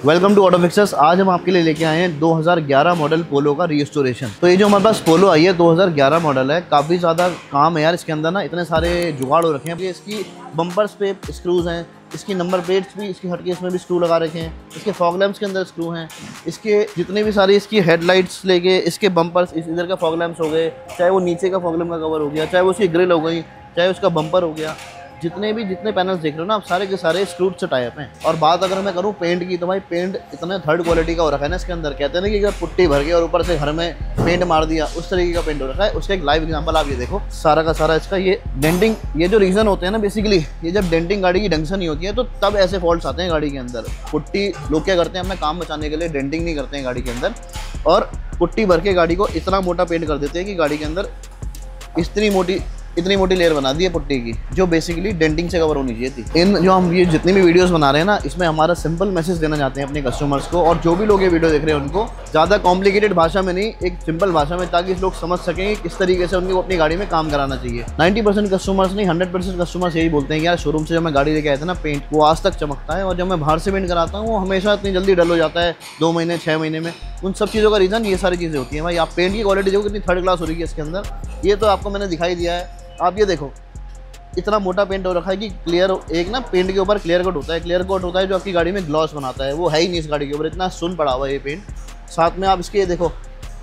Welcome to auto fixers. आज हम आपके लिए लेके आए हैं 2011 मॉडल पोलो का रिस्टोरेशन। तो ये जो हमारे पास पोलो आई है 2011 मॉडल है, काफ़ी ज़्यादा काम है यार इसके अंदर ना, इतने सारे जुगाड़ हो रखे हैं। इसकी बम्पर्स पे स्क्रूज हैं, इसकी नंबर प्लेट्स भी इसकी हटके इसमें भी स्क्रू लगा रखे हैं, इसके फॉग लैंप्स के अंदर स्क्रू हैं, इसके जितने भी सारी इसकी हेडलाइट्स लेके इसके बम्पर्स, इस इधर का फॉग लैंप्स हो गए, चाहे वो नीचे का फॉग लैंप का कवर हो गया, चाहे वो उसकी ग्रिल हो गई, चाहे उसका बम्पर हो गया, जितने पैनल्स देख रहे हो ना आप सारे के सारे स्क्रूज से टाई अप हैं। और बात अगर मैं करूँ पेंट की, तो भाई पेंट इतना थर्ड क्वालिटी का हो रखा है ना इसके अंदर। कहते हैं ना कि अगर पुट्टी भर के और ऊपर से घर में पेंट मार दिया, उस तरीके का पेंट हो रखा है। उसका एक लाइव एग्जांपल आप ये देखो, सारा का सारा इसका ये डेंटिंग, ये जो रीजन होते हैं ना बेसिकली, ये जब डेंटिंग गाड़ी की ढंग से नहीं होती है तो तब ऐसे फॉल्ट्स आते हैं गाड़ी के अंदर। पुट्टी लोग क्या करते हैं अपना काम बचाने के लिए डेंटिंग नहीं करते हैं गाड़ी के अंदर, और पुट्टी भर के गाड़ी को इतना मोटा पेंट कर देते हैं कि गाड़ी के अंदर इतनी मोटी लेयर बना दी है पुट्टी की, जो बेसिकली डेंटिंग से कवर होनी चाहिए थी। इन जो हम ये जितनी भी वीडियोस बना रहे हैं ना, इसमें हमारा सिंपल मैसेज देना चाहते हैं अपने कस्टमर्स को, और जो भी लोग ये वीडियो देख रहे हैं उनको ज़्यादा कॉम्प्लिकेटेड भाषा में नहीं, एक सिंपल भाषा में, ताकि लोग समझ सकें कि किस तरीके से उनको अपनी गाड़ी में काम कराना चाहिए। 90% कस्टमर्स नहीं, 100% कस्टमर्स यही बोलते हैं कि यार शोरूम से जब मैं गाड़ी लेके आया था ना, पेंट वो आज तक चमकता है, और जब मैं बाहर से पेंट कराता हूँ वो हमेशा इतनी जल्दी डल हो जाता है, 2 महीने 6 महीने में। उन सब चीज़ों का रीज़न ये सारी चीज़ें होती हैं। भाई आप पेंट की क्वालिटी देखो कितनी थर्ड क्लास हो रही है इसके अंदर, ये तो आपको मैंने दिखाई दिया है। आप ये देखो इतना मोटा पेंट हो रखा है कि क्लियर, एक ना पेंट के ऊपर क्लियर कोट होता है, क्लियर कोट होता है जो आपकी गाड़ी में ग्लॉस बनाता है, वो है ही नहीं इस गाड़ी के ऊपर, इतना सुन पड़ा हुआ है ये पेंट। साथ में आप इसके ये देखो,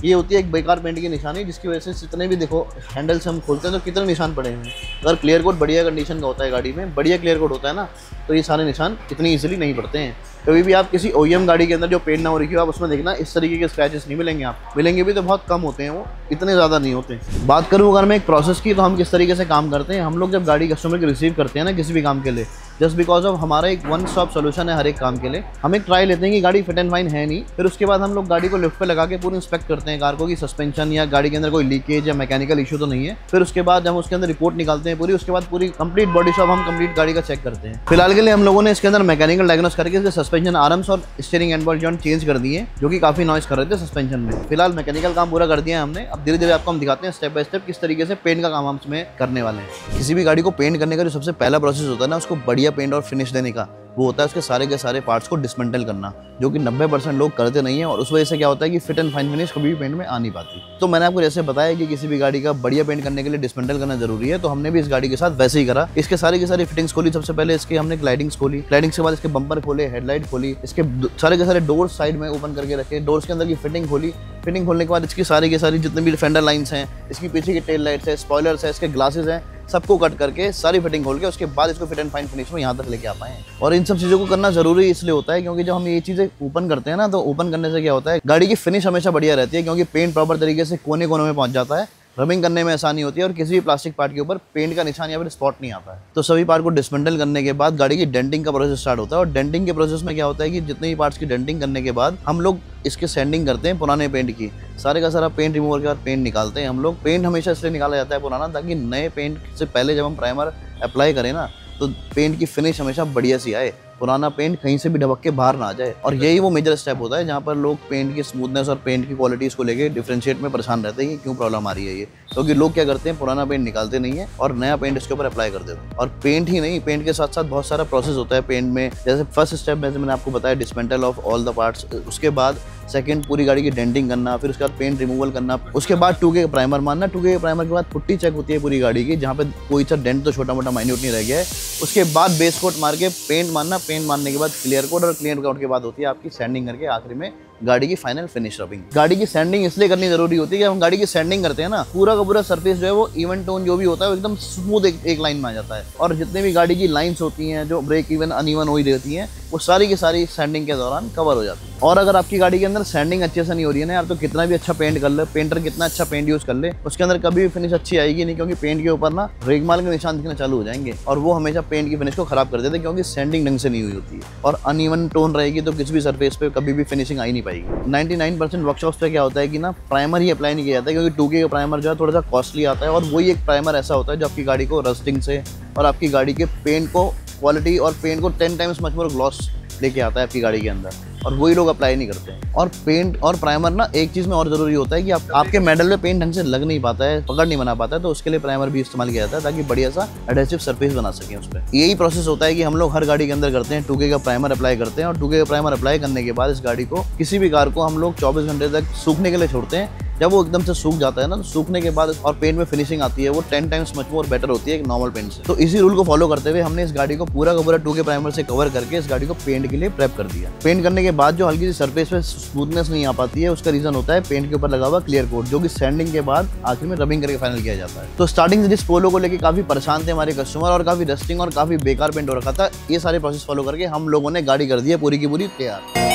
ये होती है एक बेकार पेंट की निशानी, जिसकी वजह से जितने भी देखो हैंडल से हम खोलते हैं तो कितने निशान पड़े हैं। अगर क्लियर कोट बढ़िया कंडीशन का होता है, गाड़ी में बढ़िया क्लियर कोट होता है ना, तो ये सारे निशान इतनी ईजिली नहीं पड़ते हैं। कभी भी आप किसी OEM गाड़ी के अंदर जो पेंट ना हो रखी हो, आप उसमें देखना इस तरीके के स्क्रैचेस नहीं मिलेंगे। आप मिलेंगे भी तो बहुत कम होते हैं, वो इतने ज़्यादा नहीं होते। बात करूँ अगर मैं एक प्रोसेस की, तो हम किस तरीके से काम करते हैं। हम लोग जब गाड़ी कस्टमर की रिसीव करते हैं ना किसी भी काम के लिए, जस्ट बिकॉज ऑफ हमारा एक वन स्टॉप सोल्यूशन है हर एक काम के लिए। हम एक ट्राई लेते हैं कि गाड़ी फिट एंड फाइन है नहीं, फिर उसके बाद हम लोग गाड़ी को लिफ्ट पे लगा के पूरी इंस्पेक्ट करते हैं कार को, कि सस्पेंशन या गाड़ी के अंदर कोई लीकेज या मैकेनिकल इशू तो नहीं है। फिर उसके बाद हम उसके अंदर रिपोर्ट निकालते हैं पूरी, उसके बाद पूरी कंप्लीट बॉडी शॉप हम कंप्लीट गाड़ी का चेक करते हैं। फिलहाल के लिए हम लोगों ने इसके अंदर मैकेनिकल डायग्नोस करके इसके सस्पेंशन आर्म्स और steering and ball joint change कर दिए, जो कि काफी नॉइस कर रहे थे सस्पेंशन में। फिलहाल मैकेनिकल काम पूरा कर दिया है हमने। अब धीरे धीरे आपको हम दिखाते हैं स्टेप बाय स्टेप किस तरीके से पेंट का काम हम इसमें करने वाले हैं। किसी भी गाड़ी को पेंट करने का जो सबसे पहला प्रोसेस होता है ना, उसको बढ़िया पेंट और फिनिश देने का, वो होता है उसके सारे के सारे पार्ट्स को डिसमेंटल करना, जो कि 90% लोग करते नहीं है, और उस वजह से क्या होता है कि फिट एंड फाइन फिनिश कभी भी पेंट में आ नहीं पाती। तो मैंने आपको जैसे बताया कि किसी भी गाड़ी का बढ़िया पेंट करने के लिए डिसमेंटल करना जरूरी है, तो हमने भी इस गाड़ी के साथ वैसे ही करा। इसके सारे की सारी फिटिंग्स खोली। सबसे पहले इसके हमने ग्लाइडिंग्स खोली, ग्लाइडिंग्स के बाद इसके बम्पर खोले, हेडलाइट खोली, इसके सारे के सारे डोर्स साइड में ओपन करके रखे, डोर्स के अंदर की फिटिंग खोली। फिटिंग खोलने के बाद इसकी सारी की सारी जितने भी फेंडर लाइन्स हैं, इसकी पीछे की टेल लाइट्स है, स्पॉयलर्स है, इसके ग्लासेस हैं, सबको कट करके सारी फिटिंग खोल के उसके बाद इसको फिट एंड फाइन फिनिश में यहाँ तक लेके आ पाए। और इन सब चीज़ों को करना जरूरी इसलिए होता है क्योंकि जब हम ये चीज़ें ओपन करते हैं ना, तो ओपन करने से क्या होता है, गाड़ी की फिनिश हमेशा बढ़िया रहती है, क्योंकि पेंट प्रॉपर तरीके से कोने कोने में पहुंच जाता है, रबिंग करने में आसानी होती है, और किसी भी प्लास्टिक पार्ट के ऊपर पेंट का निशान या फिर स्पॉट नहीं आता है। तो सभी पार्ट को डिसमेंटल करने के बाद गाड़ी की डेंटिंग का प्रोसेस स्टार्ट होता है। और डेंटिंग के प्रोसेस में क्या होता है कि जितने भी पार्ट्स की डेंटिंग करने के बाद हम लोग इसके सैंडिंग करते हैं पुराने पेंट की। सारे का सारा पेंट रिमूवर के बाद पेंट निकालते हैं हम लोग। पेंट हमेशा इसलिए निकाला जाता है पुराना, ताकि नए पेंट से पहले जब हम प्राइमर अप्लाई करें ना, तो पेंट की फिनिश हमेशा बढ़िया सी आए, पुराना पेंट कहीं से भी ढबक के बाहर ना आ जाए। और यही वो मेजर स्टेप होता है जहाँ पर लोग पेंट की स्मूथनेस और पेंट की क्वालिटीज़ को लेके डिफरेंशिएट में परेशान रहते हैं कि क्यों प्रॉब्लम आ रही है ये। क्योंकि लोग क्या करते हैं, पुराना पेंट निकालते नहीं है और नया पेंट इसके ऊपर अप्लाई कर देते हैं। और पेंट ही नहीं, पेंट के साथ साथ बहुत सारा प्रोसेस होता है पेंट में। जैसे फर्स्ट स्टेप में मैंने आपको बताया dismantle of all the parts, उसके बाद सेकंड पूरी गाड़ी की डेंटिंग करना, फिर उसके बाद पेंट रिमूवल करना, उसके बाद 2K प्राइमर मारना। 2K प्राइमर के बाद पुट्टी चेक होती है पूरी गाड़ी की, जहाँ पे कोई सा डेंट तो छोटा मोटा माइन्यूट नहीं रह गया है। उसके बाद बेस कोट मार के पेंट मारना, पेंट मारने के बाद क्लियर कोट, और क्लियर कोट के बाद होती है आपकी सैंडिंग करके आखिरी में गाड़ी की फाइनल फिनिश रबिंग। गाड़ी की सैंडिंग इसलिए करनी जरूरी होती है कि हम गाड़ी की सैंडिंग करते हैं ना, पूरा का पूरा सरफेस जो है वो इवन टोन जो भी होता है वो एकदम स्मूथ एक लाइन में आ जाता है। और जितने भी गाड़ी की लाइंस होती हैं जो ब्रेक इवन अनइवन हो ही रहती हैं, वो सारी की सारी सैंडिंग के दौरान कवर हो जाती है। और अगर आपकी गाड़ी के अंदर सैंडिंग अच्छे से नहीं हो रही है ना यार, तो कितना भी अच्छा पेंट कर ले, पेंटर कितना अच्छा पेंट यूज कर ले, उसके अंदर कभी भी फिनिश अच्छी आएगी नहीं, क्योंकि पेंट के ऊपर ना रेगमाल के निशान दिखना चालू हो जाएंगे, और वो हमेशा पेंट की फिनिश को खराब कर देते हैं, क्योंकि सैंडिंग ढंग से नहीं हुई होती है। और अनइवन टोन रहेगी तो किसी भी सरफेस पे कभी भी फिनिशिंग आ ही नहीं पाएगी। 99% वर्कशॉप्स पे क्या होता है कि ना प्राइमर ही अप्लाई नहीं किया जाता है, क्योंकि 2K का प्राइमर जो है थोड़ा सा कॉस्टली आता है, और वही एक प्राइमर ऐसा होता है जो आपकी गाड़ी को रस्टिंग से और आपकी गाड़ी के पेंट को क्वालिटी और पेंट को 10 टाइम्स मच मोर ग्लॉस लेके आता है आपकी गाड़ी के अंदर, और वही लोग अप्लाई नहीं करते हैं। और पेंट और प्राइमर ना एक चीज़ में और ज़रूरी होता है कि आपके मेडल में पेंट ढंग से लग नहीं पाता है, पकड़ नहीं बना पाता है, तो उसके लिए प्राइमर भी इस्तेमाल किया जाता है ताकि बढ़िया सा एडहेसिव सरफेस बना सकें उस पर। यही प्रोसेस होता है कि हम लोग हर गाड़ी के अंदर करते हैं, 2K का प्राइमर अप्लाई करते हैं, और 2K का प्राइमर अप्लाई करने के बाद इस गाड़ी को, किसी भी कार को हम लोग 24 घंटे तक सूखने के लिए छोड़ते हैं। जब वो एकदम से सूख जाता है ना, तो सूखने के बाद और पेंट में फिनिशिंग आती है, वो 10 टाइम्स मच मोर बेटर होती है एक नॉर्मल पेंट से। तो इसी रूल को फॉलो करते हुए हमने इस गाड़ी को पूरा का पूरा 2K प्राइमर से कवर करके इस गाड़ी को पेंट के लिए प्रेप कर दिया। पेंट करने के बाद जो हल्की सी सरफेस पे स्मूथनेस नहीं आ पाती है, उसका रीजन होता है पेंट के ऊपर लगा हुआ क्लियर कोट, जो कि सैंडिंग के बाद आखिर में रबिंग करके फाइनल किया जाता है। तो स्टार्टिंग से जिस पोलो को लेकर काफी परेशान थे हमारे कस्टमर, और काफी रस्टिंग और काफी बेकार पेंट हो रखा था, ये सारे प्रोसेस फॉलो करके हम लोगों ने गाड़ी कर दी है पूरी की पूरी तैयार।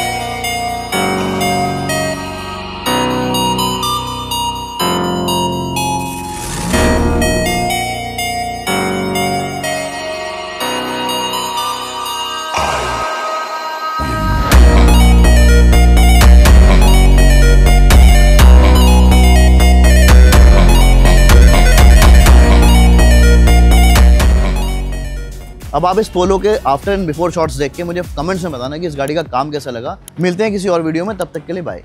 अब आप इस पोलो के आफ्टर एंड बिफोर शॉट्स देख के मुझे कमेंट्स में बताना कि इस गाड़ी का काम कैसा लगा। मिलते हैं किसी और वीडियो में, तब तक के लिए बाय।